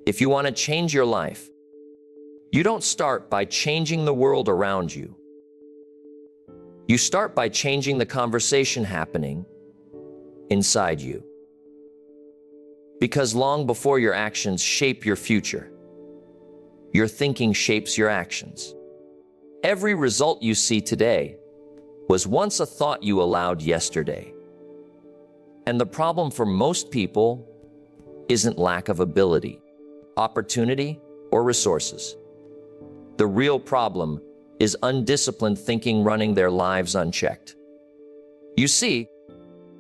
If you want to change your life, you don't start by changing the world around you. You start by changing the conversation happening inside you. Because long before your actions shape your future, your thinking shapes your actions. Every result you see today was once a thought you allowed yesterday. And the problem for most people isn't lack of ability, opportunity, or resources. The real problem is undisciplined thinking running their lives unchecked. You see,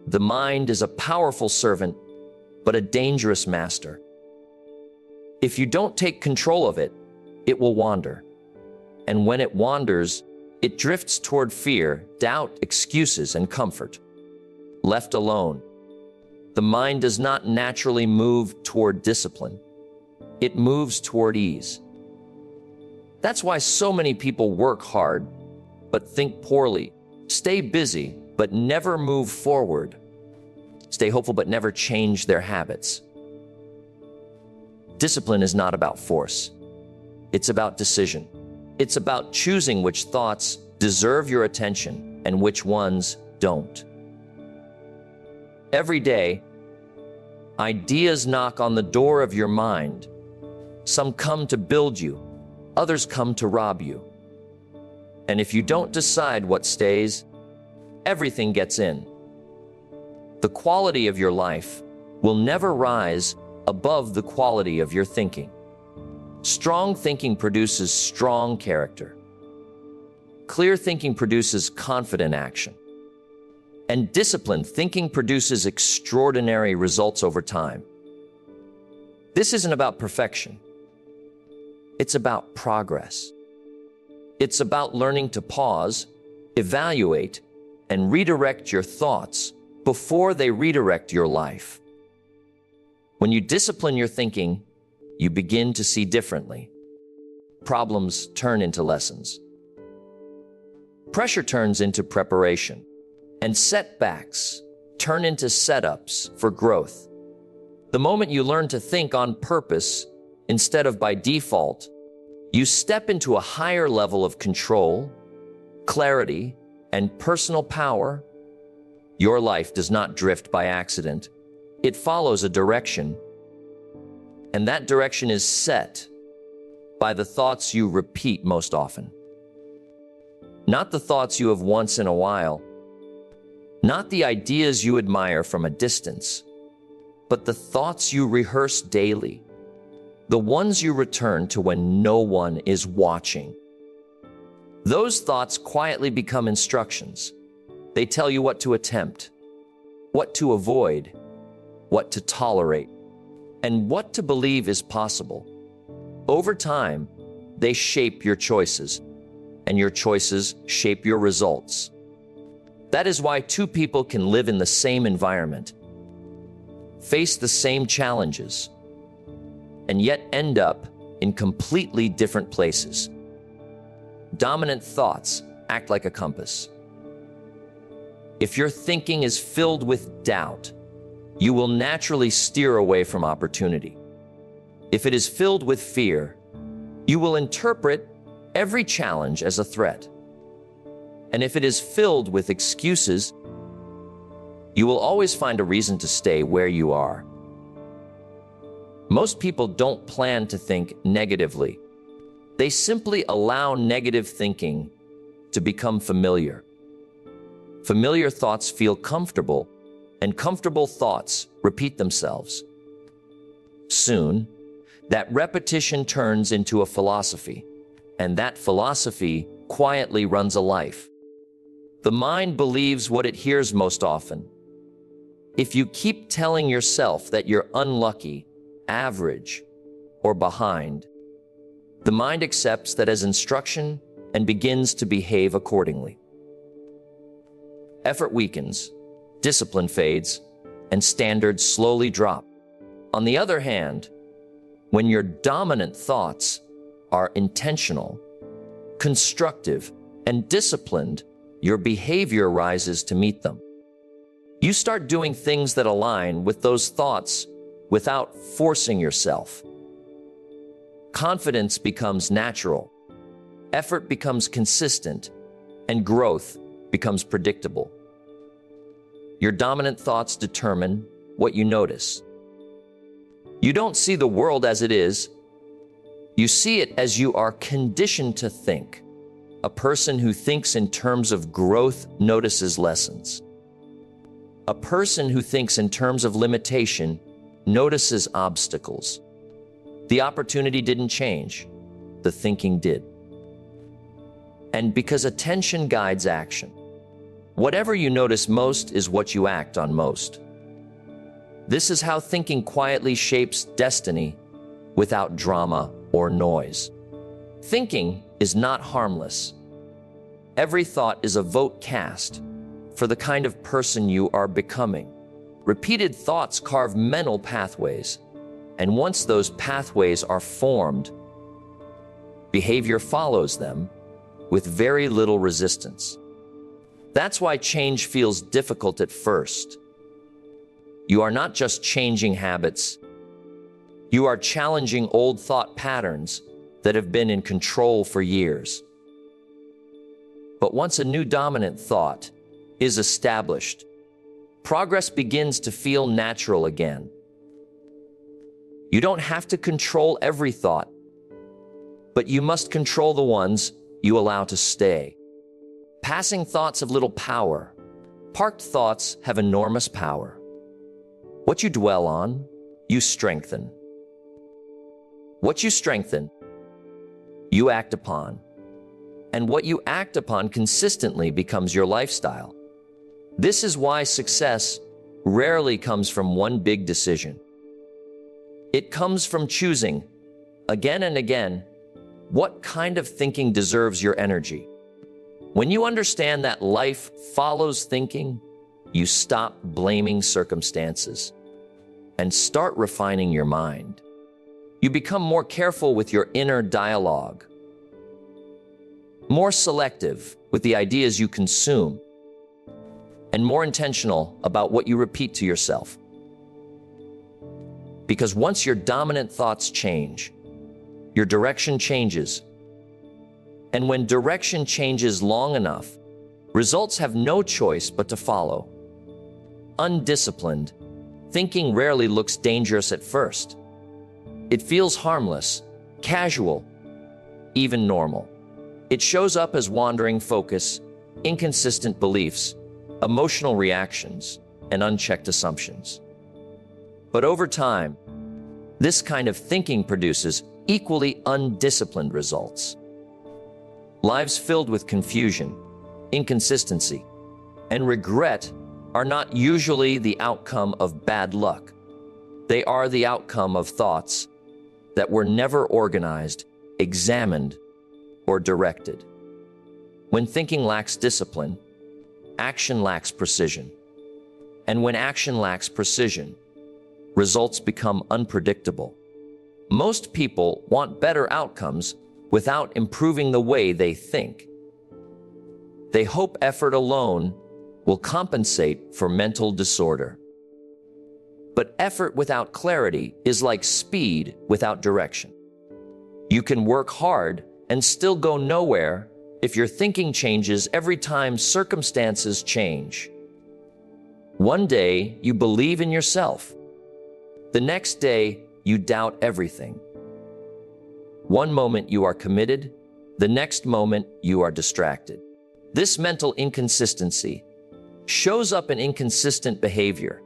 the mind is a powerful servant, but a dangerous master. If you don't take control of it, it will wander. And when it wanders, it drifts toward fear, doubt, excuses, and comfort. Left alone, the mind does not naturally move toward discipline. It moves toward ease. That's why so many people work hard, but think poorly, stay busy, but never move forward, stay hopeful, but never change their habits. Discipline is not about force. It's about decision. It's about choosing which thoughts deserve your attention and which ones don't. Every day, ideas knock on the door of your mind. Some come to build you, others come to rob you. And if you don't decide what stays, everything gets in. The quality of your life will never rise above the quality of your thinking. Strong thinking produces strong character. Clear thinking produces confident action. And disciplined thinking produces extraordinary results over time. This isn't about perfection. It's about progress. It's about learning to pause, evaluate, and redirect your thoughts before they redirect your life. When you discipline your thinking, you begin to see differently. Problems turn into lessons. Pressure turns into preparation, and setbacks turn into setups for growth. The moment you learn to think on purpose instead of by default, you step into a higher level of control, clarity, and personal power. Your life does not drift by accident. It follows a direction, and that direction is set by the thoughts you repeat most often. Not the thoughts you have once in a while, not the ideas you admire from a distance, but the thoughts you rehearse daily, the ones you return to when no one is watching. Those thoughts quietly become instructions. They tell you what to attempt, what to avoid, what to tolerate, and what to believe is possible. Over time, they shape your choices, and your choices shape your results. That is why two people can live in the same environment, face the same challenges, and yet end up in completely different places. Dominant thoughts act like a compass. If your thinking is filled with doubt, you will naturally steer away from opportunity. If it is filled with fear, you will interpret every challenge as a threat. And if it is filled with excuses, you will always find a reason to stay where you are. Most people don't plan to think negatively. They simply allow negative thinking to become familiar. Familiar thoughts feel comfortable, and comfortable thoughts repeat themselves. Soon, that repetition turns into a philosophy, and that philosophy quietly runs a life. The mind believes what it hears most often. If you keep telling yourself that you're unlucky, average, or behind, the mind accepts that as instruction and begins to behave accordingly. Effort weakens, discipline fades, and standards slowly drop. On the other hand, when your dominant thoughts are intentional, constructive, and disciplined, your behavior rises to meet them. You start doing things that align with those thoughts without forcing yourself. confidence becomes natural, effort becomes consistent, and growth becomes predictable. Your dominant thoughts determine what you notice. You don't see the world as it is. You see it as you are conditioned to think. A person who thinks in terms of growth notices lessons. A person who thinks in terms of limitation notices obstacles. The opportunity didn't change, the thinking did. And because attention guides action, whatever you notice most is what you act on most. This is how thinking quietly shapes destiny without drama or noise. Thinking is not harmless. Every thought is a vote cast for the kind of person you are becoming. Repeated thoughts carve mental pathways, and once those pathways are formed, behavior follows them with very little resistance. That's why change feels difficult at first. You are not just changing habits, you are challenging old thought patterns that have been in control for years. But once a new dominant thought is established, progress begins to feel natural again. You don't have to control every thought, but you must control the ones you allow to stay. Passing thoughts have little power. Parked thoughts have enormous power. What you dwell on, you strengthen. What you strengthen, you act upon. And what you act upon consistently becomes your lifestyle. This is why success rarely comes from one big decision. It comes from choosing, again and again, what kind of thinking deserves your energy. When you understand that life follows thinking, you stop blaming circumstances and start refining your mind. You become more careful with your inner dialogue, more selective with the ideas you consume, and more intentional about what you repeat to yourself. Because once your dominant thoughts change, your direction changes. And when direction changes long enough, results have no choice but to follow. Undisciplined, thinking rarely looks dangerous at first. It feels harmless, casual, even normal. It shows up as wandering focus, inconsistent beliefs, emotional reactions, and unchecked assumptions. But over time, this kind of thinking produces equally undisciplined results. Lives filled with confusion, inconsistency, and regret are not usually the outcome of bad luck. They are the outcome of thoughts that were never organized, examined, or directed. When thinking lacks discipline, action lacks precision. And when action lacks precision, results become unpredictable. Most people want better outcomes without improving the way they think. They hope effort alone will compensate for mental disorder. But effort without clarity is like speed without direction. You can work hard and still go nowhere if your thinking changes every time circumstances change. One day, you believe in yourself. The next day, you doubt everything. One moment you are committed, the next moment you are distracted. This mental inconsistency shows up in inconsistent behavior,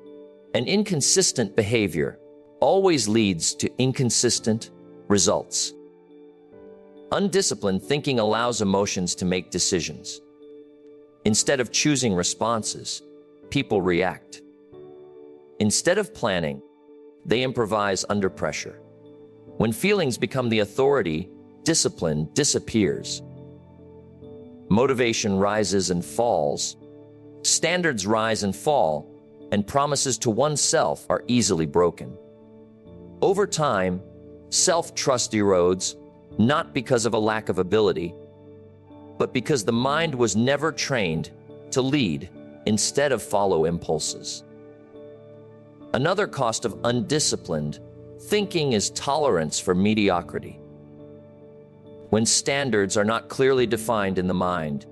and inconsistent behavior always leads to inconsistent results. Undisciplined thinking allows emotions to make decisions. Instead of choosing responses, people react. Instead of planning, they improvise under pressure. When feelings become the authority, discipline disappears. Motivation rises and falls. Standards rise and fall, and promises to oneself are easily broken. Over time, self-trust erodes, not because of a lack of ability, but because the mind was never trained to lead instead of follow impulses. Another cost of undisciplined thinking is tolerance for mediocrity. When standards are not clearly defined in the mind,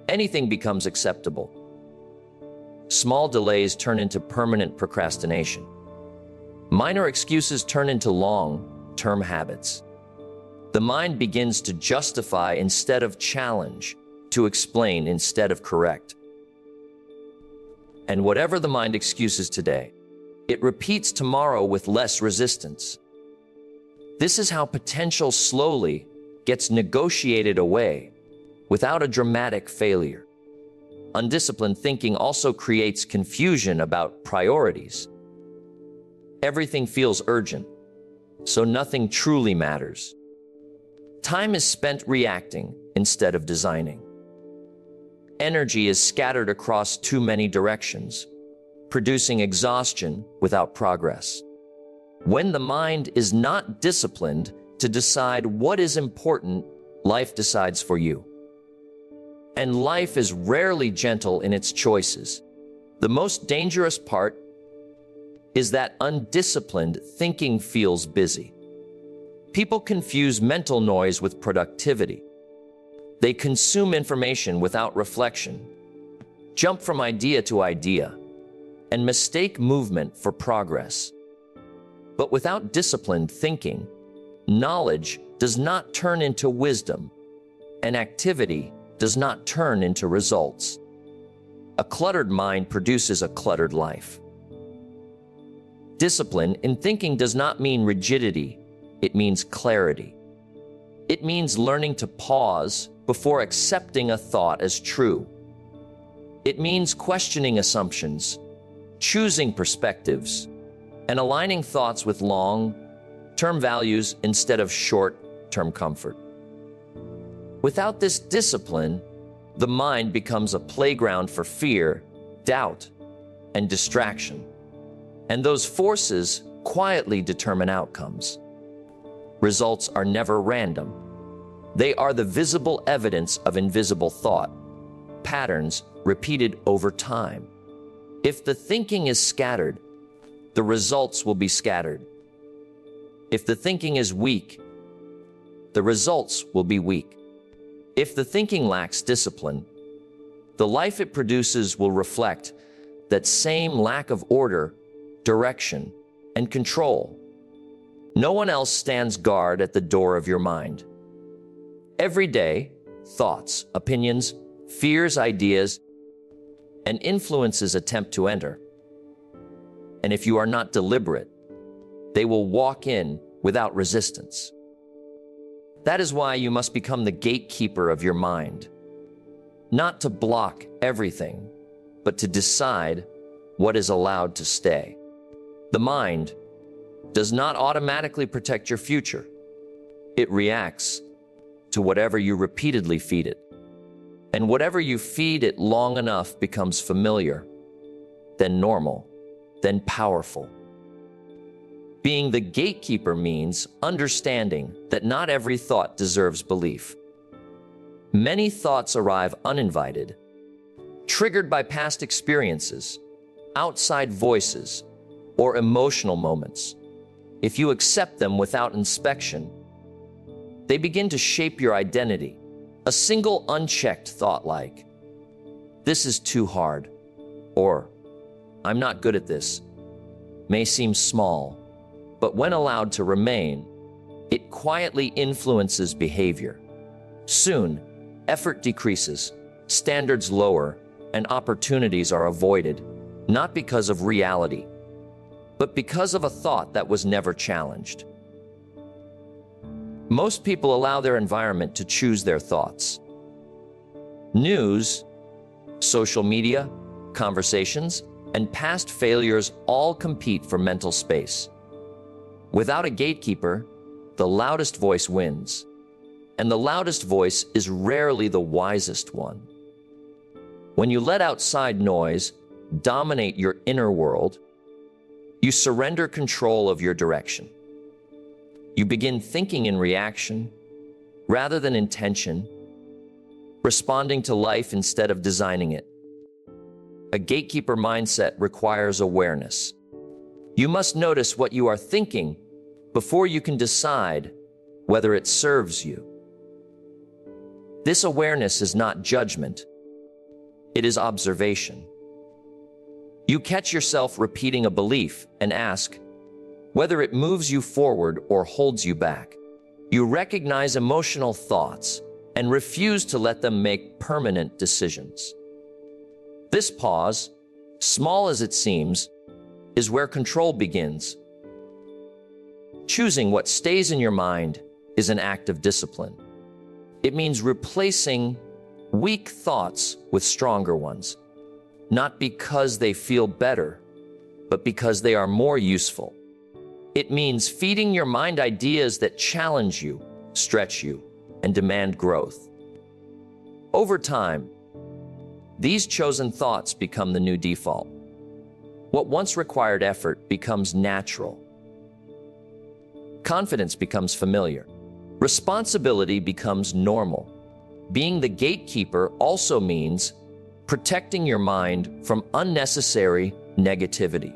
anything becomes acceptable. Small delays turn into permanent procrastination. Minor excuses turn into long-term habits. The mind begins to justify instead of challenge, to explain instead of correct. And whatever the mind excuses today, it repeats tomorrow with less resistance. This is how potential slowly gets negotiated away without a dramatic failure. Undisciplined thinking also creates confusion about priorities. Everything feels urgent, so nothing truly matters. Time is spent reacting instead of designing. Energy is scattered across too many directions, producing exhaustion without progress. When the mind is not disciplined to decide what is important, life decides for you. And life is rarely gentle in its choices. The most dangerous part is that undisciplined thinking feels busy. People confuse mental noise with productivity. They consume information without reflection, jump from idea to idea, and mistake movement for progress. But without disciplined thinking, knowledge does not turn into wisdom, and activity does not turn into results. A cluttered mind produces a cluttered life. Discipline in thinking does not mean rigidity, it means clarity. It means learning to pause before accepting a thought as true. It means questioning assumptions, choosing perspectives, and aligning thoughts with long-term values instead of short-term comfort. Without this discipline, the mind becomes a playground for fear, doubt, and distraction. And those forces quietly determine outcomes. Results are never random. They are the visible evidence of invisible thought, patterns repeated over time. If the thinking is scattered, the results will be scattered. If the thinking is weak, the results will be weak. If the thinking lacks discipline, the life it produces will reflect that same lack of order, direction, and control. No one else stands guard at the door of your mind. Every day, thoughts, opinions, fears, ideas, and influences attempt to enter. And if you are not deliberate, they will walk in without resistance. That is why you must become the gatekeeper of your mind. Not to block everything, but to decide what is allowed to stay. The mind does not automatically protect your future. It reacts to whatever you repeatedly feed it. And whatever you feed it long enough becomes familiar, then normal, then powerful. Being the gatekeeper means understanding that not every thought deserves belief. Many thoughts arrive uninvited, triggered by past experiences, outside voices, or emotional moments. If you accept them without inspection, they begin to shape your identity. A single unchecked thought like, "This is too hard," or "I'm not good at this," may seem small, but when allowed to remain, it quietly influences behavior. Soon, effort decreases, standards lower, and opportunities are avoided, not because of reality, but because of a thought that was never challenged. Most people allow their environment to choose their thoughts. News, social media, conversations, and past failures all compete for mental space. Without a gatekeeper, the loudest voice wins, and the loudest voice is rarely the wisest one. When you let outside noise dominate your inner world, you surrender control of your direction. You begin thinking in reaction rather than intention, responding to life instead of designing it. A gatekeeper mindset requires awareness. You must notice what you are thinking before you can decide whether it serves you. This awareness is not judgment. It is observation. You catch yourself repeating a belief and ask whether it moves you forward or holds you back. You recognize emotional thoughts and refuse to let them make permanent decisions. This pause, small as it seems, is where control begins. Choosing what stays in your mind is an act of discipline. It means replacing weak thoughts with stronger ones, not because they feel better, but because they are more useful. It means feeding your mind ideas that challenge you, stretch you, and demand growth. Over time, these chosen thoughts become the new default. What once required effort becomes natural. Confidence becomes familiar. Responsibility becomes normal. Being the gatekeeper also means protecting your mind from unnecessary negativity.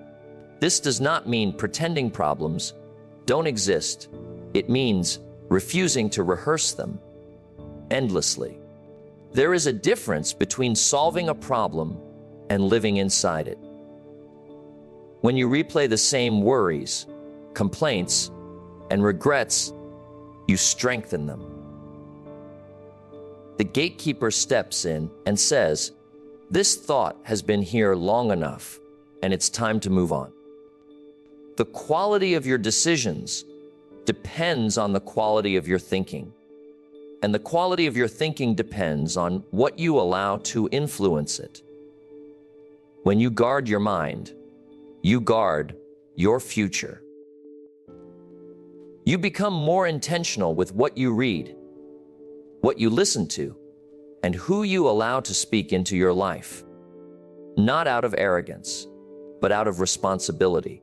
This does not mean pretending problems don't exist. It means refusing to rehearse them endlessly. There is a difference between solving a problem and living inside it. When you replay the same worries, complaints, and regrets, you strengthen them. The gatekeeper steps in and says, "This thought has been here long enough, and it's time to move on." The quality of your decisions depends on the quality of your thinking, and the quality of your thinking depends on what you allow to influence it. When you guard your mind, you guard your future. You become more intentional with what you read, what you listen to, and who you allow to speak into your life. Not out of arrogance, but out of responsibility.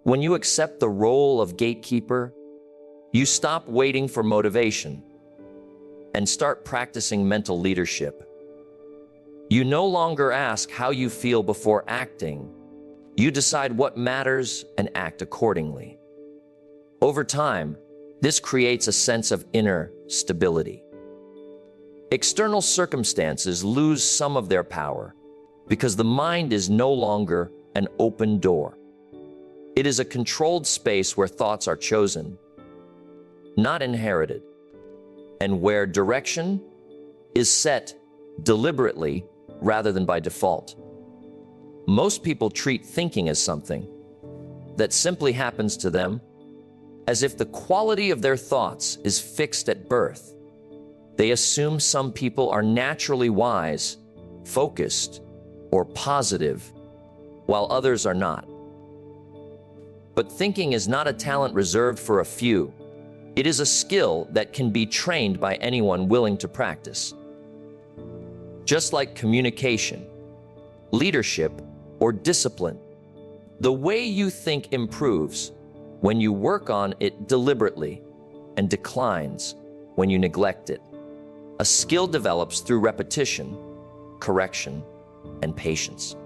When you accept the role of gatekeeper, you stop waiting for motivation and start practicing mental leadership. You no longer ask how you feel before acting. You decide what matters and act accordingly. Over time, this creates a sense of inner stability. External circumstances lose some of their power because the mind is no longer an open door. It is a controlled space where thoughts are chosen, not inherited, and where direction is set deliberately rather than by default. Most people treat thinking as something that simply happens to them, as if the quality of their thoughts is fixed at birth. They assume some people are naturally wise, focused, or positive, while others are not. But thinking is not a talent reserved for a few. It is a skill that can be trained by anyone willing to practice. Just like communication, leadership, or discipline, the way you think improves when you work on it deliberately and declines when you neglect it. A skill develops through repetition, correction, and patience.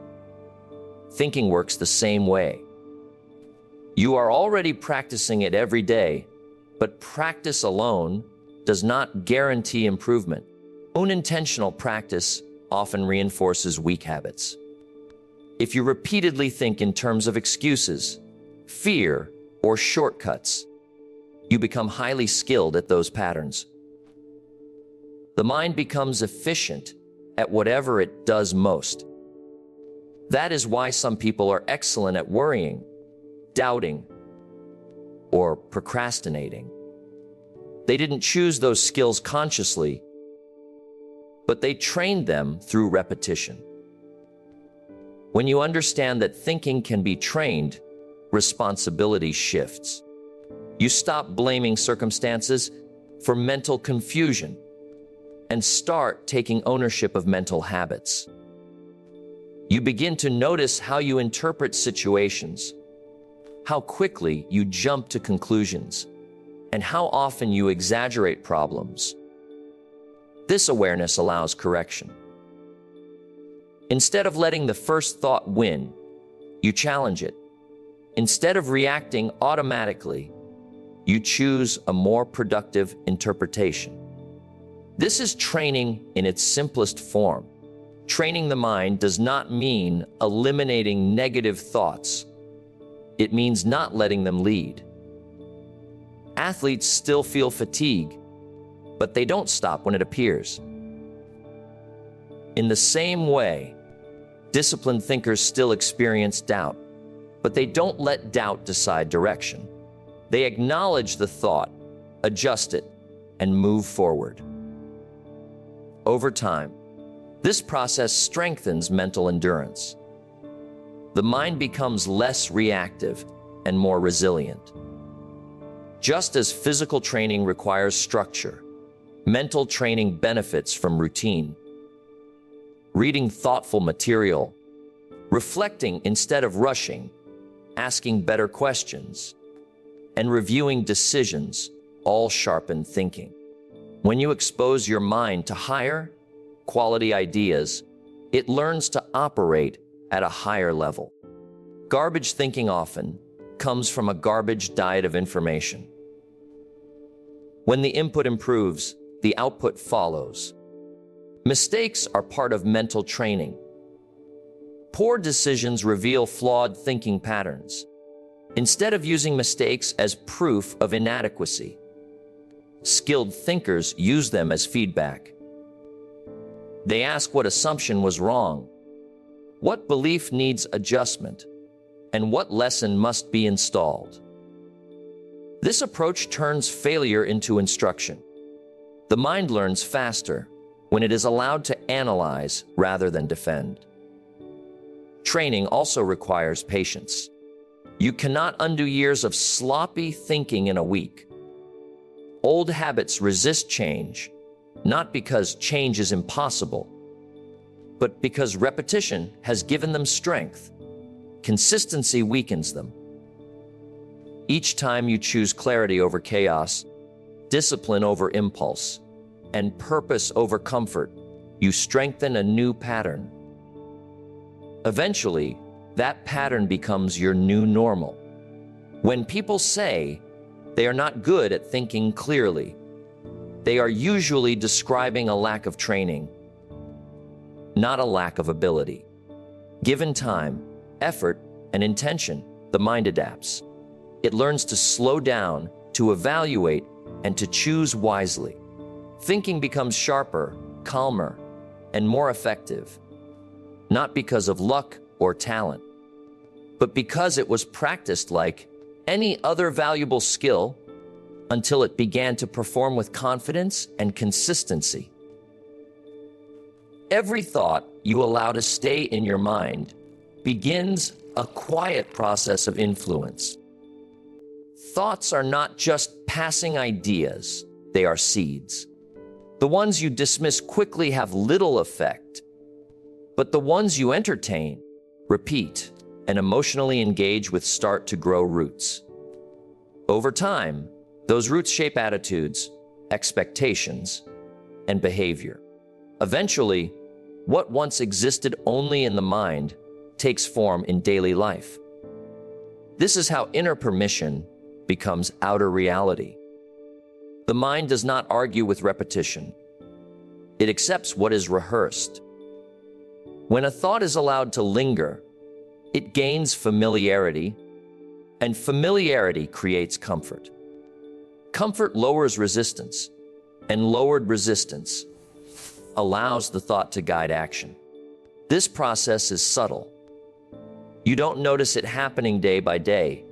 Thinking works the same way. You are already practicing it every day, but practice alone does not guarantee improvement. Unintentional practice often reinforces weak habits. If you repeatedly think in terms of excuses, fear, or shortcuts, you become highly skilled at those patterns. The mind becomes efficient at whatever it does most. That is why some people are excellent at worrying, doubting, or procrastinating. They didn't choose those skills consciously, but they trained them through repetition. When you understand that thinking can be trained, responsibility shifts. You stop blaming circumstances for mental confusion and start taking ownership of mental habits. You begin to notice how you interpret situations, how quickly you jump to conclusions, and how often you exaggerate problems. This awareness allows correction. Instead of letting the first thought win, you challenge it. Instead of reacting automatically, you choose a more productive interpretation. This is training in its simplest form. Training the mind does not mean eliminating negative thoughts. It means not letting them lead. Athletes still feel fatigue, but they don't stop when it appears. In the same way, disciplined thinkers still experience doubt, but they don't let doubt decide direction. They acknowledge the thought, adjust it, and move forward. Over time, this process strengthens mental endurance. The mind becomes less reactive and more resilient. Just as physical training requires structure, mental training benefits from routine. Reading thoughtful material, reflecting instead of rushing, asking better questions, and reviewing decisions all sharpen thinking. When you expose your mind to higher quality ideas, it learns to operate at a higher level. Garbage thinking often comes from a garbage diet of information. When the input improves, the output follows. Mistakes are part of mental training. Poor decisions reveal flawed thinking patterns. Instead of using mistakes as proof of inadequacy, skilled thinkers use them as feedback. They ask what assumption was wrong, what belief needs adjustment, and what lesson must be installed. This approach turns failure into instruction. The mind learns faster when it is allowed to analyze rather than defend. Training also requires patience. You cannot undo years of sloppy thinking in a week. Old habits resist change, not because change is impossible, but because repetition has given them strength. Consistency weakens them. Each time you choose clarity over chaos, discipline over impulse, and purpose over comfort, you strengthen a new pattern. Eventually, that pattern becomes your new normal. When people say they are not good at thinking clearly, they are usually describing a lack of training, not a lack of ability. Given time, effort, and intention, the mind adapts. It learns to slow down, to evaluate, and to choose wisely. Thinking becomes sharper, calmer, and more effective, not because of luck or talent, but because it was practiced like any other valuable skill until it began to perform with confidence and consistency. Every thought you allow to stay in your mind begins a quiet process of influence. Thoughts are not just passing ideas, they are seeds. The ones you dismiss quickly have little effect, but the ones you entertain, repeat, and emotionally engage with start to grow roots. Over time, those roots shape attitudes, expectations, and behavior. Eventually, what once existed only in the mind takes form in daily life. This is how inner permission becomes outer reality. The mind does not argue with repetition. It accepts what is rehearsed. When a thought is allowed to linger, it gains familiarity, and familiarity creates comfort. Comfort lowers resistance, and lowered resistance allows the thought to guide action. This process is subtle. You don't notice it happening day by day,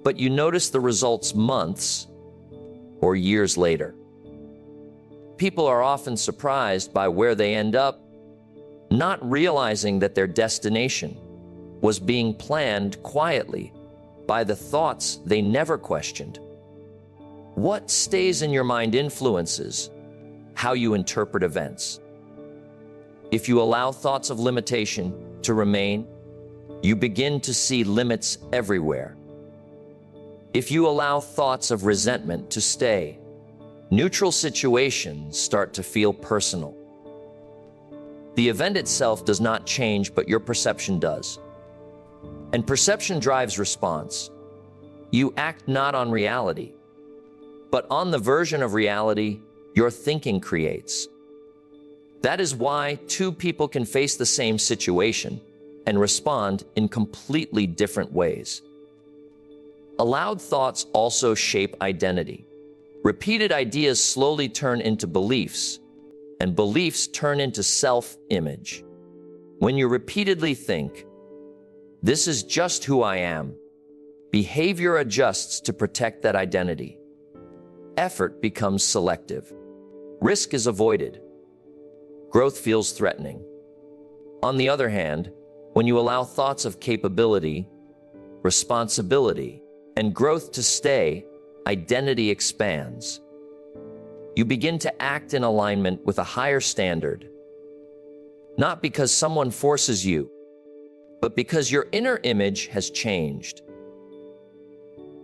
but you notice the results months or years later. People are often surprised by where they end up, not realizing that their destination was being planned quietly by the thoughts they never questioned. What stays in your mind influences how you interpret events. If you allow thoughts of limitation to remain, you begin to see limits everywhere. If you allow thoughts of resentment to stay, neutral situations start to feel personal. The event itself does not change, but your perception does. And perception drives response. You act not on reality, but on the version of reality your thinking creates. That is why two people can face the same situation and respond in completely different ways. Allowed thoughts also shape identity. Repeated ideas slowly turn into beliefs, and beliefs turn into self-image. When you repeatedly think, "This is just who I am," behavior adjusts to protect that identity. Effort becomes selective. Risk is avoided. Growth feels threatening. On the other hand, when you allow thoughts of capability, responsibility, and growth to stay, identity expands. You begin to act in alignment with a higher standard, not because someone forces you, but because your inner image has changed.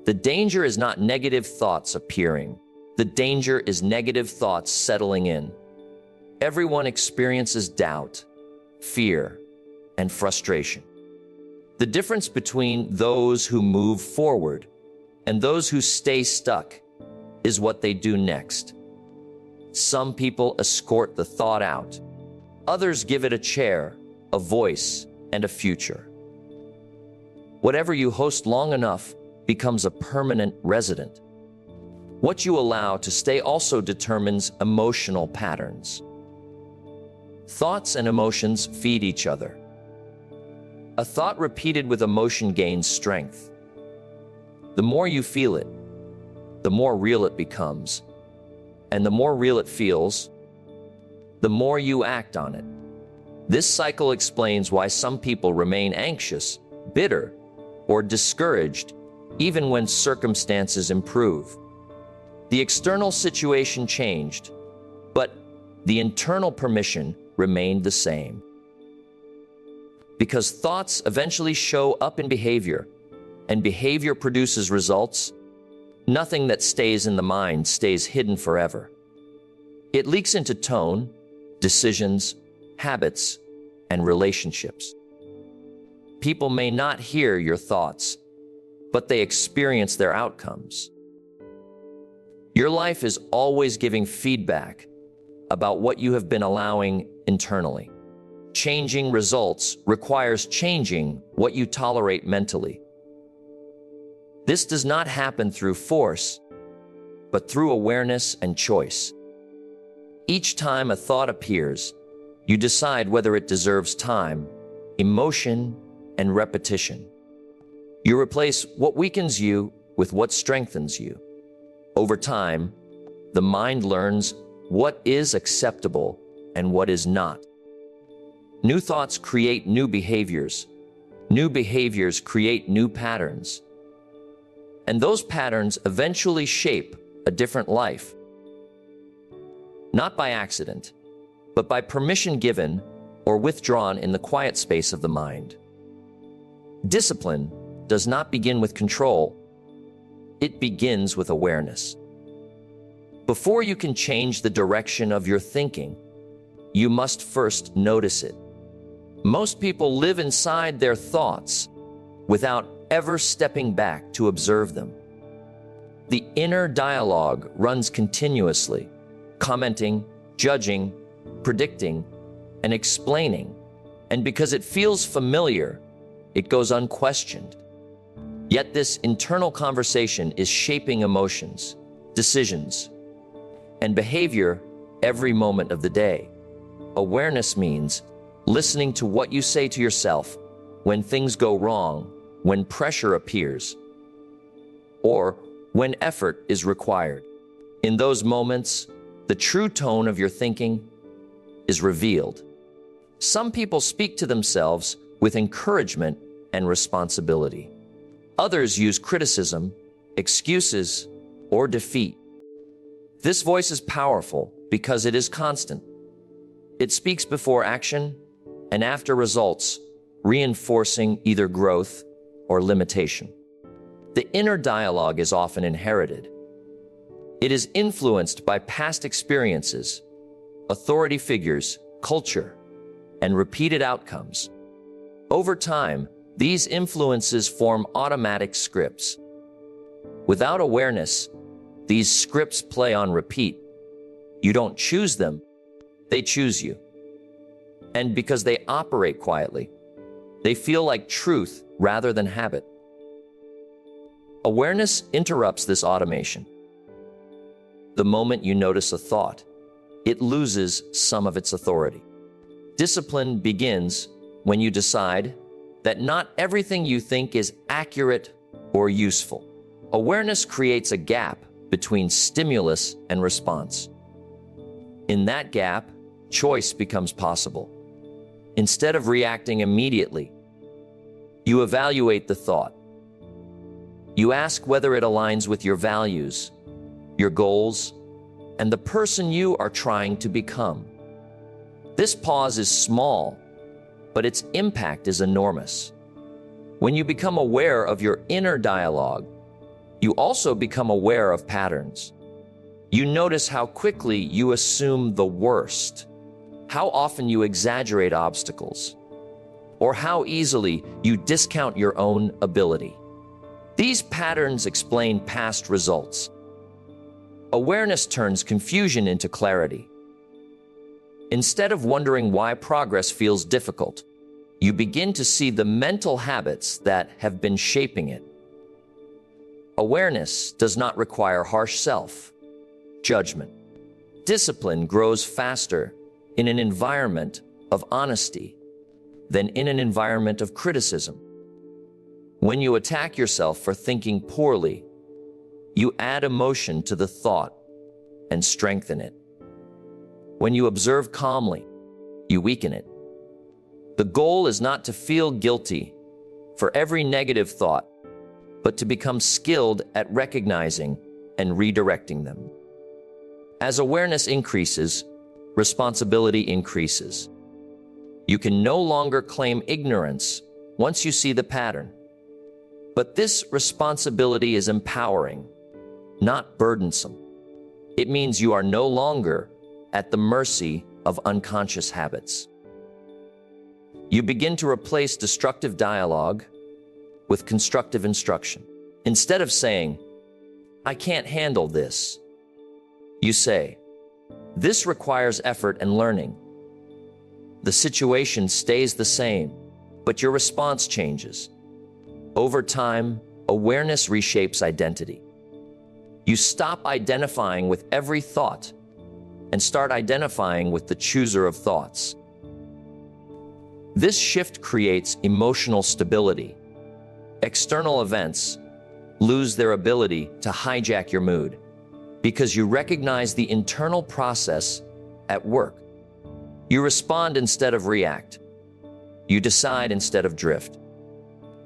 The danger is not negative thoughts appearing. The danger is negative thoughts settling in. Everyone experiences doubt, fear, and frustration. The difference between those who move forward and those who stay stuck is what they do next. Some people escort the thought out. Others give it a chair, a voice, and a future. Whatever you host long enough becomes a permanent resident. What you allow to stay also determines emotional patterns. Thoughts and emotions feed each other. A thought repeated with emotion gains strength. The more you feel it, the more real it becomes. And the more real it feels, the more you act on it. This cycle explains why some people remain anxious, bitter, or discouraged even when circumstances improve. The external situation changed, but the internal permission remained the same. Because thoughts eventually show up in behavior, and behavior produces results, nothing that stays in the mind stays hidden forever. It leaks into tone, decisions, habits, and relationships. People may not hear your thoughts, but they experience their outcomes. Your life is always giving feedback about what you have been allowing internally. Changing results requires changing what you tolerate mentally. This does not happen through force, but through awareness and choice. Each time a thought appears, you decide whether it deserves time, emotion, and repetition. You replace what weakens you with what strengthens you. Over time, the mind learns what is acceptable and what is not. New thoughts create new behaviors. New behaviors create new patterns. And those patterns eventually shape a different life. Not by accident, but by permission given or withdrawn in the quiet space of the mind. Discipline does not begin with control. It begins with awareness. Before you can change the direction of your thinking, you must first notice it. Most people live inside their thoughts without ever stepping back to observe them. The inner dialogue runs continuously, commenting, judging, predicting, and explaining. And because it feels familiar, it goes unquestioned. Yet this internal conversation is shaping emotions, decisions, and behavior every moment of the day. Awareness means listening to what you say to yourself when things go wrong, when pressure appears, or when effort is required. In those moments, the true tone of your thinking is revealed. Some people speak to themselves with encouragement and responsibility. Others use criticism, excuses, or defeat. This voice is powerful because it is constant. It speaks before action and after results, reinforcing either growth or limitation. The inner dialogue is often inherited. It is influenced by past experiences, authority figures, culture, and repeated outcomes. Over time, these influences form automatic scripts. Without awareness, these scripts play on repeat, You don't choose them, they choose you. And because they operate quietly, they feel like truth rather than habit. Awareness interrupts this automation. The moment you notice a thought, it loses some of its authority. Discipline begins when you decide that not everything you think is accurate or useful. Awareness creates a gap between stimulus and response. In that gap, choice becomes possible. Instead of reacting immediately, you evaluate the thought. You ask whether it aligns with your values, your goals, and the person you are trying to become. This pause is small, but its impact is enormous. When you become aware of your inner dialogue, you also become aware of patterns. You notice how quickly you assume the worst, how often you exaggerate obstacles, or how easily you discount your own ability. These patterns explain past results. Awareness turns confusion into clarity. Instead of wondering why progress feels difficult, you begin to see the mental habits that have been shaping it. Awareness does not require harsh self-judgment. Discipline grows faster in an environment of honesty than in an environment of criticism. When you attack yourself for thinking poorly, you add emotion to the thought and strengthen it. When you observe calmly, you weaken it. The goal is not to feel guilty for every negative thought, but to become skilled at recognizing and redirecting them. As awareness increases, responsibility increases. You can no longer claim ignorance once you see the pattern. But this responsibility is empowering, not burdensome. It means you are no longer at the mercy of unconscious habits. You begin to replace destructive dialogue with constructive instruction. Instead of saying, "I can't handle this," you say, "This requires effort and learning." The situation stays the same, but your response changes. Over time, awareness reshapes identity. You stop identifying with every thought and start identifying with the chooser of thoughts. This shift creates emotional stability. External events lose their ability to hijack your mood because you recognize the internal process at work. You respond instead of react. You decide instead of drift.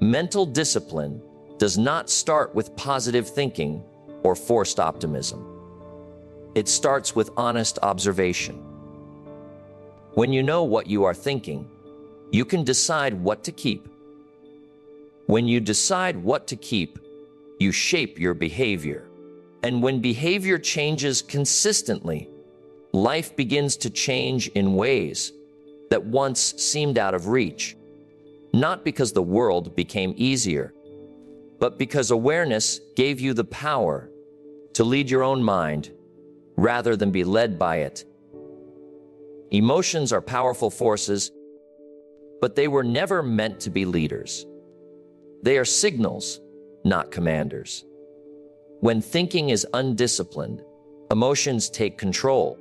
Mental discipline does not start with positive thinking or forced optimism. It starts with honest observation. When you know what you are thinking, you can decide what to keep. When you decide what to keep, you shape your behavior. And when behavior changes consistently, life begins to change in ways that once seemed out of reach. Not because the world became easier, but because awareness gave you the power to lead your own mind rather than be led by it. Emotions are powerful forces, but they were never meant to be leaders. They are signals, not commanders. When thinking is undisciplined, emotions take control.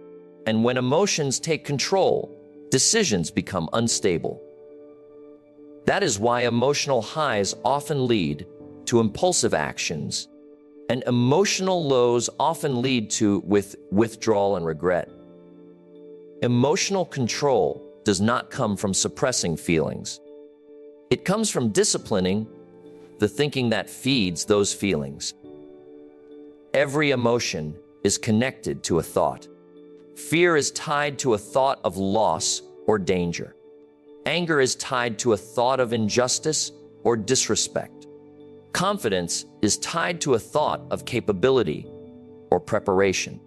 And when emotions take control, decisions become unstable. That is why emotional highs often lead to impulsive actions, and emotional lows often lead to withdrawal and regret. Emotional control does not come from suppressing feelings. It comes from disciplining the thinking that feeds those feelings. Every emotion is connected to a thought. Fear is tied to a thought of loss or danger. Anger is tied to a thought of injustice or disrespect. Confidence is tied to a thought of capability or preparation.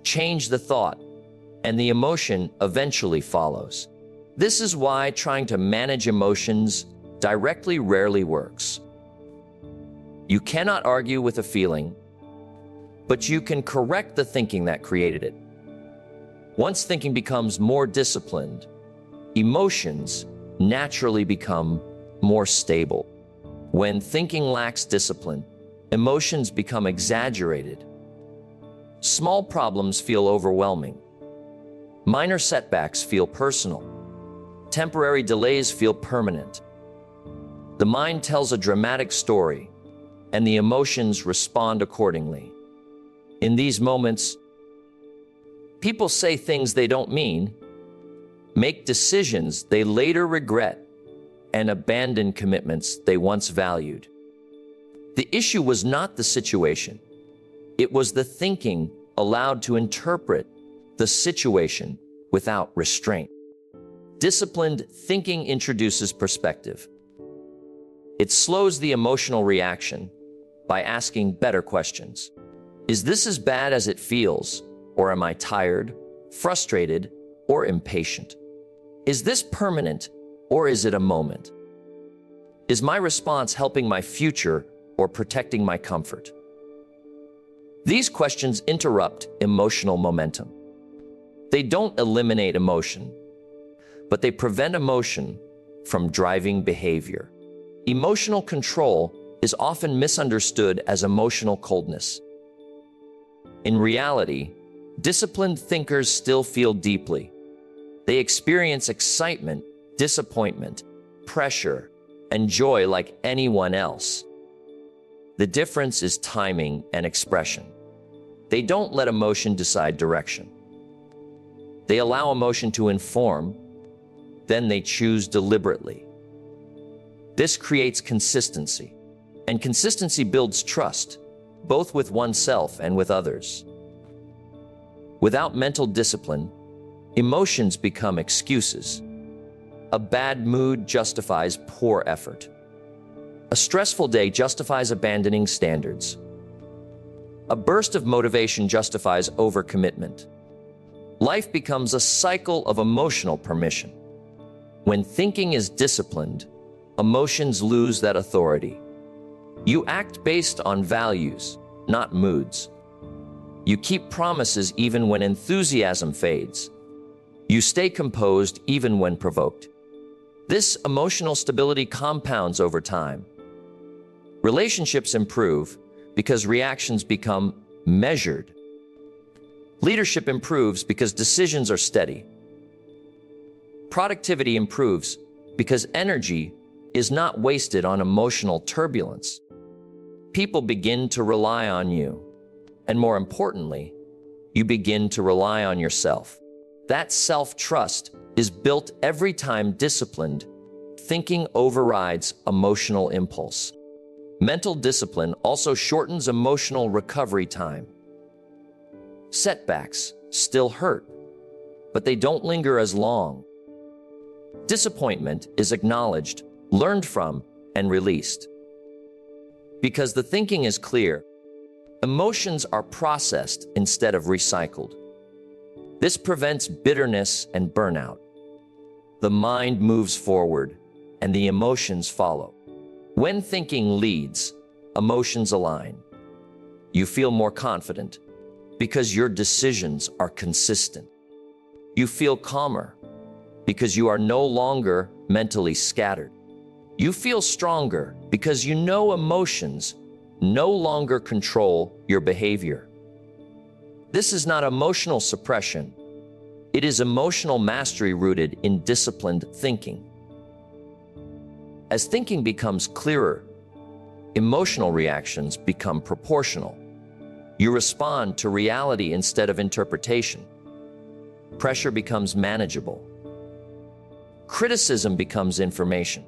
Change the thought, and the emotion eventually follows. This is why trying to manage emotions directly rarely works. You cannot argue with a feeling, but you can correct the thinking that created it. Once thinking becomes more disciplined, emotions naturally become more stable. When thinking lacks discipline, emotions become exaggerated. Small problems feel overwhelming. Minor setbacks feel personal. Temporary delays feel permanent. The mind tells a dramatic story, and the emotions respond accordingly. In these moments, people say things they don't mean, make decisions they later regret, and abandon commitments they once valued. The issue was not the situation. It was the thinking allowed to interpret the situation without restraint. Disciplined thinking introduces perspective. It slows the emotional reaction by asking better questions. Is this as bad as it feels, or am I tired, frustrated, or impatient? Is this permanent, or is it a moment? Is my response helping my future or protecting my comfort? These questions interrupt emotional momentum. They don't eliminate emotion, but they prevent emotion from driving behavior. Emotional control is often misunderstood as emotional coldness. In reality, disciplined thinkers still feel deeply. They experience excitement, disappointment, pressure, and joy like anyone else. The difference is timing and expression. They don't let emotion decide direction. They allow emotion to inform, then they choose deliberately. This creates consistency, and consistency builds trust, both with oneself and with others. Without mental discipline, emotions become excuses. A bad mood justifies poor effort. A stressful day justifies abandoning standards. A burst of motivation justifies overcommitment. Life becomes a cycle of emotional permission. When thinking is disciplined, emotions lose that authority. You act based on values, not moods. You keep promises even when enthusiasm fades. You stay composed even when provoked. This emotional stability compounds over time. Relationships improve because reactions become measured. Leadership improves because decisions are steady. Productivity improves because energy is not wasted on emotional turbulence. People begin to rely on you, and more importantly, you begin to rely on yourself. That self-trust is built every time disciplined thinking overrides emotional impulse. Mental discipline also shortens emotional recovery time. Setbacks still hurt, but they don't linger as long. Disappointment is acknowledged, learned from, and released. Because the thinking is clear, emotions are processed instead of recycled. This prevents bitterness and burnout. The mind moves forward, and the emotions follow. When thinking leads, emotions align. You feel more confident because your decisions are consistent. You feel calmer because you are no longer mentally scattered. You feel stronger because you know emotions no longer control your behavior. This is not emotional suppression. It is emotional mastery rooted in disciplined thinking. As thinking becomes clearer, emotional reactions become proportional. You respond to reality instead of interpretation. Pressure becomes manageable. Criticism becomes information.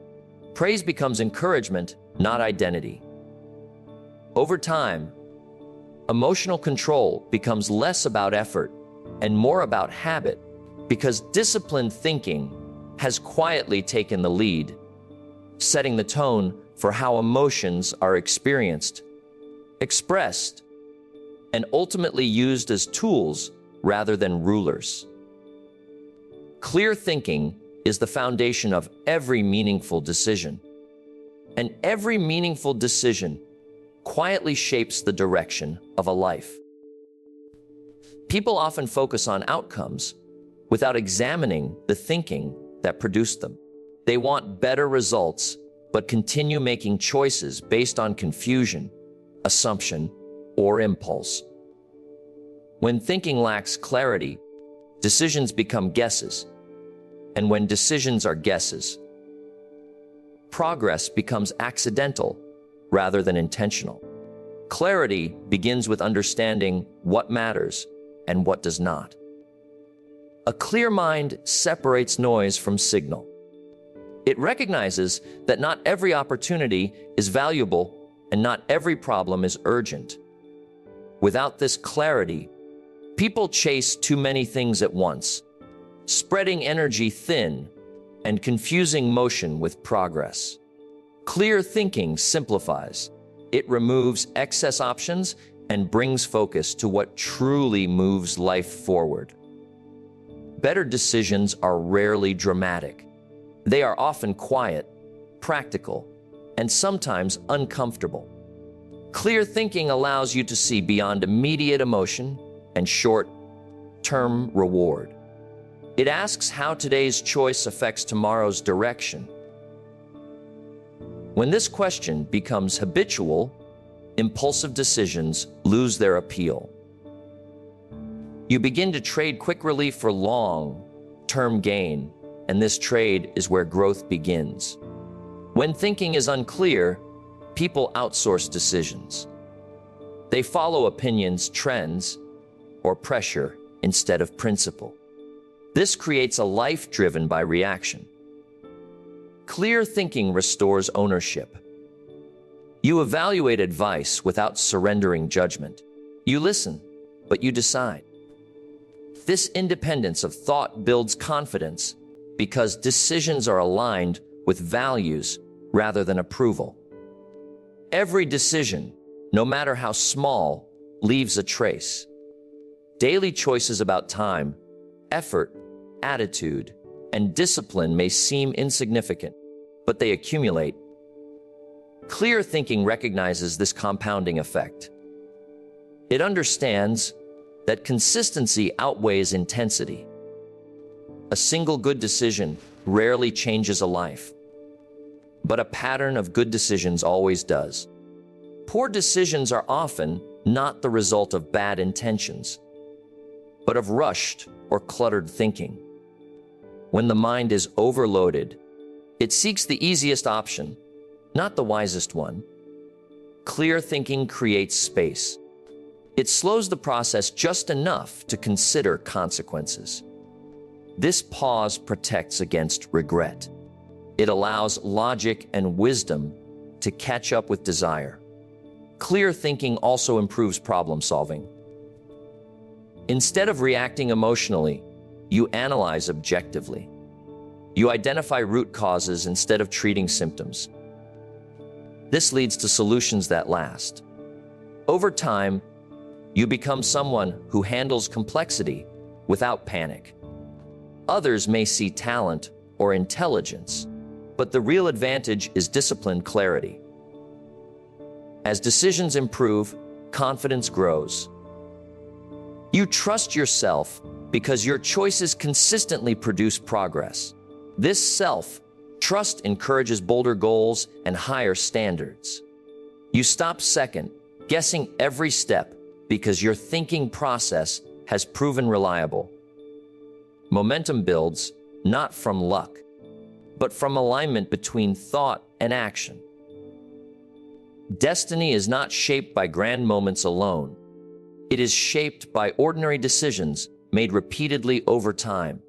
Praise becomes encouragement, not identity. Over time, emotional control becomes less about effort and more about habit because disciplined thinking has quietly taken the lead, setting the tone for how emotions are experienced, expressed, and ultimately used as tools rather than rulers. Clear thinking is the foundation of every meaningful decision, and every meaningful decision quietly shapes the direction of a life. People often focus on outcomes, without examining the thinking that produced them. They want better results, but continue making choices based on confusion, assumption, or impulse. When thinking lacks clarity, decisions become guesses. And when decisions are guesses, progress becomes accidental rather than intentional. Clarity begins with understanding what matters and what does not. A clear mind separates noise from signal. It recognizes that not every opportunity is valuable and not every problem is urgent. Without this clarity, people chase too many things at once, spreading energy thin and confusing motion with progress. Clear thinking simplifies. It removes excess options and brings focus to what truly moves life forward. Better decisions are rarely dramatic. They are often quiet, practical, and sometimes uncomfortable. Clear thinking allows you to see beyond immediate emotion and short-term reward. It asks how today's choice affects tomorrow's direction. When this question becomes habitual, impulsive decisions lose their appeal. You begin to trade quick relief for long-term gain, and this trade is where growth begins. When thinking is unclear, people outsource decisions. They follow opinions, trends, or pressure instead of principle. This creates a life driven by reaction. Clear thinking restores ownership. You evaluate advice without surrendering judgment. You listen, but you decide. This independence of thought builds confidence because decisions are aligned with values rather than approval. Every decision, no matter how small, leaves a trace. Daily choices about time, effort, attitude, and discipline may seem insignificant, but they accumulate. Clear thinking recognizes this compounding effect. It understands that consistency outweighs intensity. A single good decision rarely changes a life, but a pattern of good decisions always does. Poor decisions are often not the result of bad intentions, but of rushed or cluttered thinking. When the mind is overloaded, it seeks the easiest option, not the wisest one. Clear thinking creates space. It slows the process just enough to consider consequences. This pause protects against regret. It allows logic and wisdom to catch up with desire. Clear thinking also improves problem solving. Instead of reacting emotionally, you analyze objectively. You identify root causes instead of treating symptoms. This leads to solutions that last. Over time, you become someone who handles complexity without panic. Others may see talent or intelligence, but the real advantage is disciplined clarity. As decisions improve, confidence grows. You trust yourself because your choices consistently produce progress. This self-trust encourages bolder goals and higher standards. You stop second-guessing every step because your thinking process has proven reliable. Momentum builds not from luck, but from alignment between thought and action. Destiny is not shaped by grand moments alone. It is shaped by ordinary decisions made repeatedly over time.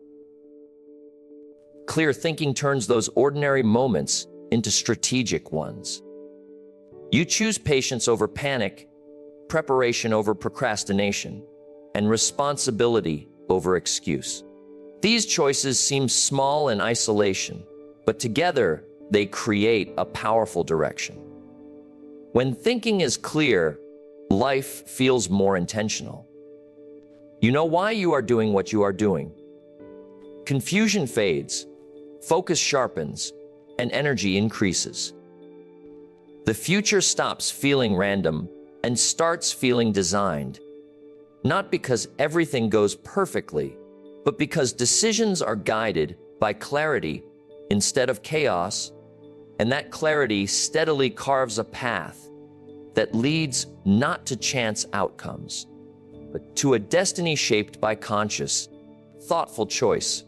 Clear thinking turns those ordinary moments into strategic ones. You choose patience over panic, preparation over procrastination, and responsibility over excuse. These choices seem small in isolation, but together they create a powerful direction. When thinking is clear, life feels more intentional. You know why you are doing what you are doing. Confusion fades, focus sharpens, and energy increases. The future stops feeling random and starts feeling designed, not because everything goes perfectly, but because decisions are guided by clarity instead of chaos, and that clarity steadily carves a path that leads not to chance outcomes, but to a destiny shaped by conscious, thoughtful choice.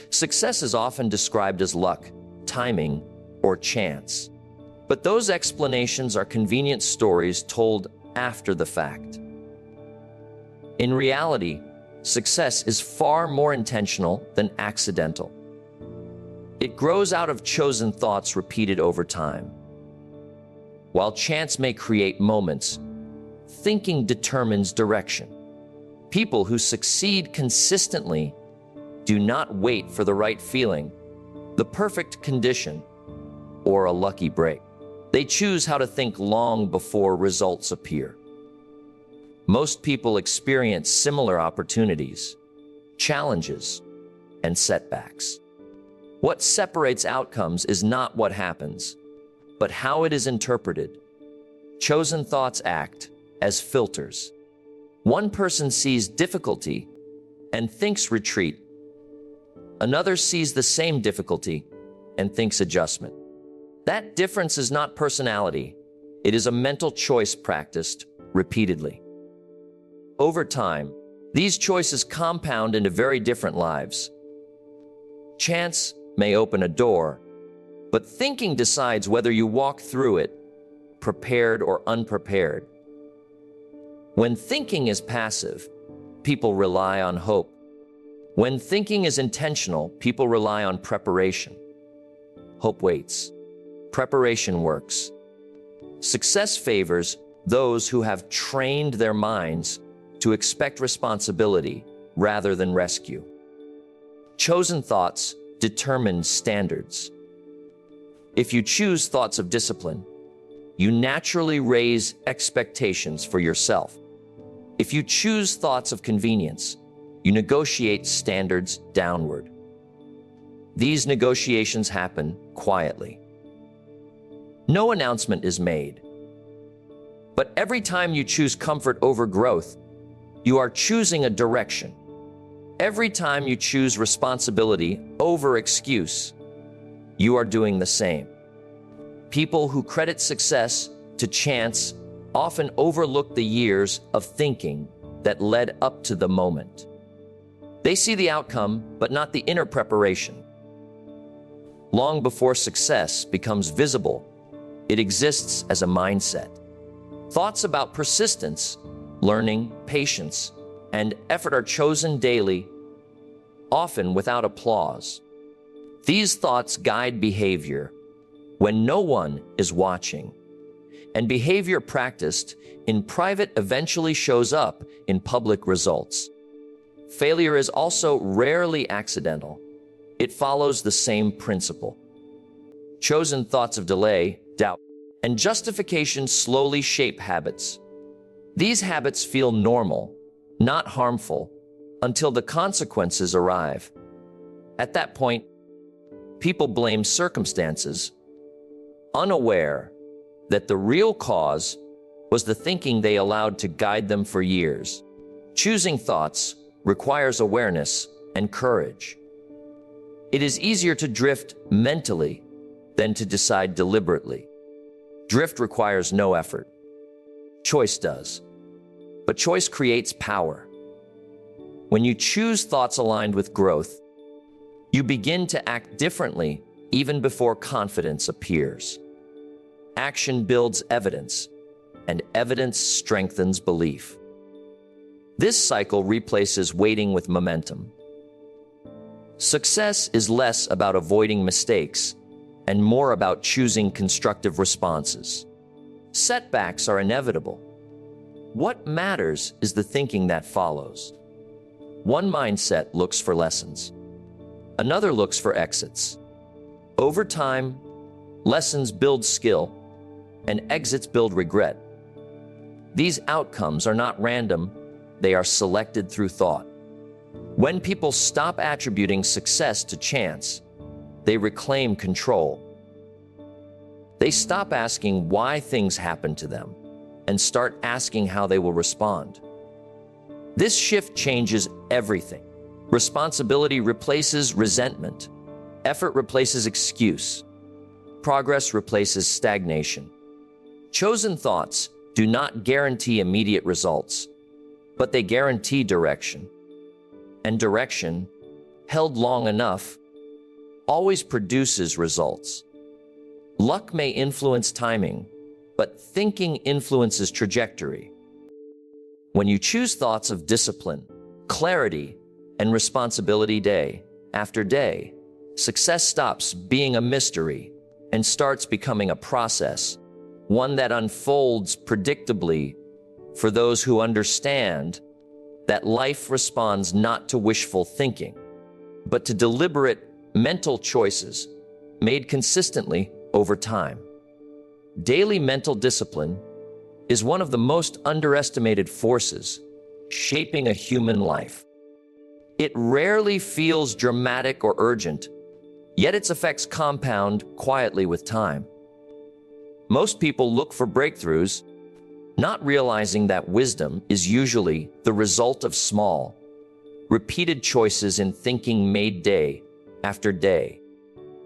Success is often described as luck, timing, or chance, but those explanations are convenient stories told after the fact. In reality, success is far more intentional than accidental. It grows out of chosen thoughts repeated over time. While chance may create moments, thinking determines direction. People who succeed consistently do not wait for the right feeling, the perfect condition, or a lucky break. They choose how to think long before results appear. Most people experience similar opportunities, challenges, and setbacks. What separates outcomes is not what happens, but how it is interpreted. Chosen thoughts act as filters. One person sees difficulty and thinks retreat. Another sees the same difficulty and thinks adjustment. That difference is not personality. It is a mental choice practiced repeatedly. Over time, these choices compound into very different lives. Chance may open a door, but thinking decides whether you walk through it, prepared or unprepared. When thinking is passive, people rely on hope. When thinking is intentional, people rely on preparation. Hope waits. Preparation works. Success favors those who have trained their minds to expect responsibility rather than rescue. Chosen thoughts determine standards. If you choose thoughts of discipline, you naturally raise expectations for yourself. If you choose thoughts of convenience, you negotiate standards downward. These negotiations happen quietly. No announcement is made. But every time you choose comfort over growth, you are choosing a direction. Every time you choose responsibility over excuse, you are doing the same. People who credit success to chance often overlook the years of thinking that led up to the moment. They see the outcome, but not the inner preparation. Long before success becomes visible, it exists as a mindset. Thoughts about persistence, learning, patience, and effort are chosen daily, often without applause. These thoughts guide behavior when no one is watching, and behavior practiced in private eventually shows up in public results. Failure is also rarely accidental. It follows the same principle. Chosen thoughts of delay, doubt, and justification slowly shape habits. These habits feel normal, not harmful, until the consequences arrive. At that point, people blame circumstances, unaware that the real cause was the thinking they allowed to guide them for years. Choosing thoughts requires awareness and courage. It is easier to drift mentally than to decide deliberately. Drift requires no effort. Choice does. But choice creates power. When you choose thoughts aligned with growth, you begin to act differently even before confidence appears. Action builds evidence, and evidence strengthens belief. This cycle replaces waiting with momentum. Success is less about avoiding mistakes and more about choosing constructive responses. Setbacks are inevitable. What matters is the thinking that follows. One mindset looks for lessons. Another looks for exits. Over time, lessons build skill, and exits build regret. These outcomes are not random, they are selected through thought. When people stop attributing success to chance, they reclaim control. They stop asking why things happen to them and start asking how they will respond. This shift changes everything. Responsibility replaces resentment. Effort replaces excuse. Progress replaces stagnation. Chosen thoughts do not guarantee immediate results, but they guarantee direction. And direction, held long enough, always produces results. Luck may influence timing, but thinking influences trajectory. When you choose thoughts of discipline, clarity, and responsibility day after day, success stops being a mystery and starts becoming a process, one that unfolds predictably for those who understand that life responds not to wishful thinking, but to deliberate mental choices made consistently over time. Daily mental discipline is one of the most underestimated forces shaping a human life. It rarely feels dramatic or urgent, yet its effects compound quietly with time. Most people look for breakthroughs, not realizing that wisdom is usually the result of small, repeated choices in thinking made day after day.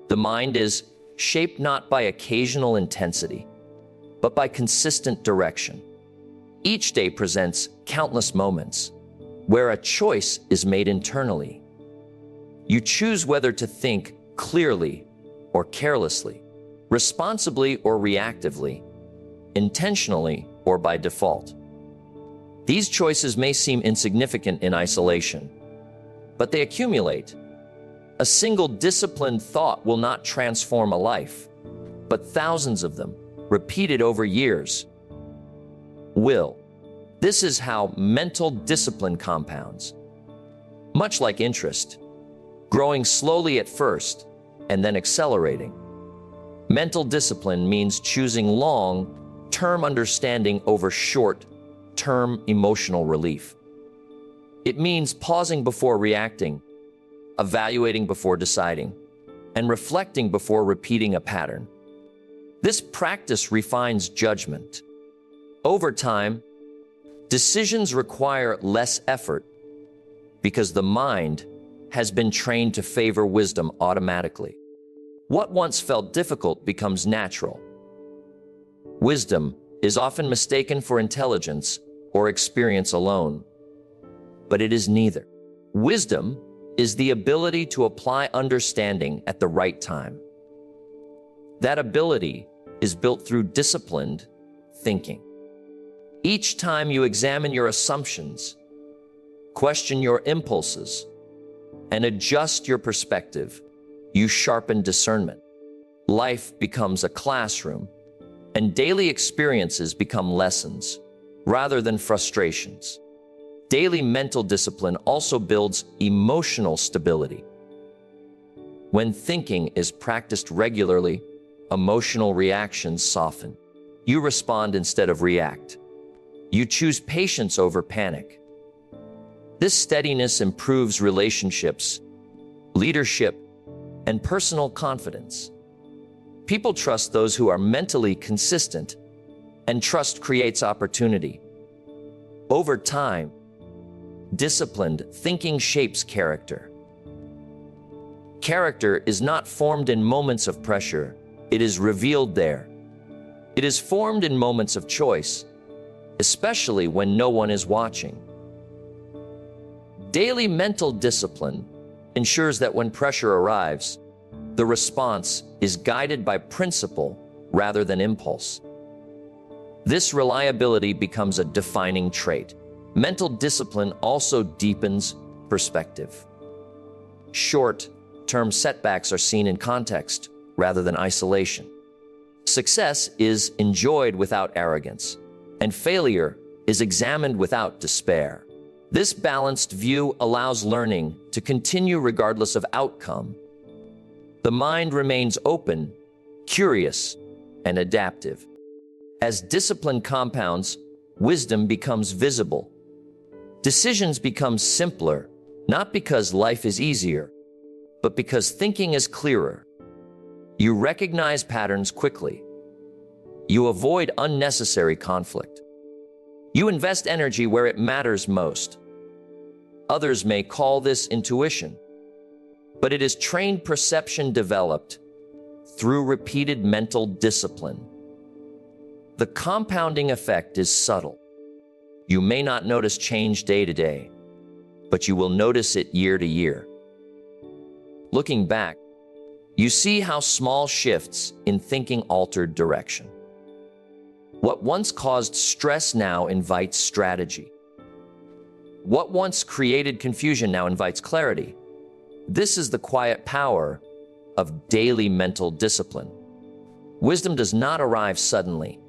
The mind is shaped not by occasional intensity, but by consistent direction. Each day presents countless moments where a choice is made internally. You choose whether to think clearly or carelessly, responsibly or reactively, intentionally or by default. These choices may seem insignificant in isolation, but they accumulate. A single disciplined thought will not transform a life, but thousands of them, repeated over years, will. This is how mental discipline compounds. Much like interest, growing slowly at first and then accelerating. Mental discipline means choosing long-term understanding over short-term emotional relief. It means pausing before reacting, evaluating before deciding, and reflecting before repeating a pattern. This practice refines judgment. Over time, decisions require less effort because the mind has been trained to favor wisdom automatically. What once felt difficult becomes natural. Wisdom is often mistaken for intelligence or experience alone, but it is neither. Wisdom is the ability to apply understanding at the right time. That ability is built through disciplined thinking. Each time you examine your assumptions, question your impulses, and adjust your perspective, you sharpen discernment. Life becomes a classroom, and daily experiences become lessons rather than frustrations. Daily mental discipline also builds emotional stability. When thinking is practiced regularly, emotional reactions soften. You respond instead of react. You choose patience over panic. This steadiness improves relationships, leadership, and personal confidence. People trust those who are mentally consistent, and trust creates opportunity. Over time, disciplined thinking shapes character. Character is not formed in moments of pressure, it is revealed there. It is formed in moments of choice, especially when no one is watching. Daily mental discipline ensures that when pressure arrives, the response is guided by principle rather than impulse. This reliability becomes a defining trait. Mental discipline also deepens perspective. Short-term setbacks are seen in context rather than isolation. Success is enjoyed without arrogance, and failure is examined without despair. This balanced view allows learning to continue regardless of outcome. The mind remains open, curious, and adaptive. As discipline compounds, wisdom becomes visible. Decisions become simpler, not because life is easier, but because thinking is clearer. You recognize patterns quickly. You avoid unnecessary conflict. You invest energy where it matters most. Others may call this intuition, but it is trained perception developed through repeated mental discipline. The compounding effect is subtle. You may not notice change day to day, but you will notice it year to year. Looking back, you see how small shifts in thinking altered direction. What once caused stress now invites strategy. What once created confusion now invites clarity. This is the quiet power of daily mental discipline. Wisdom does not arrive suddenly.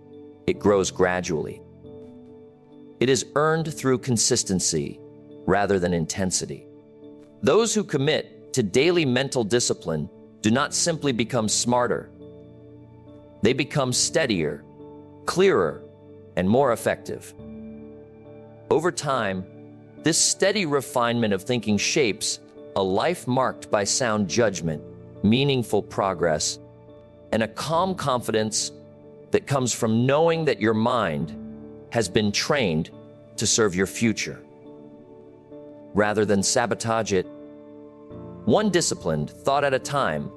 It grows gradually. It is earned through consistency rather than intensity. Those who commit to daily mental discipline do not simply become smarter. They become steadier, clearer, and more effective. Over time, this steady refinement of thinking shapes a life marked by sound judgment, meaningful progress, and a calm confidence that comes from knowing that your mind has been trained to serve your future, rather than sabotage it. One disciplined thought at a time,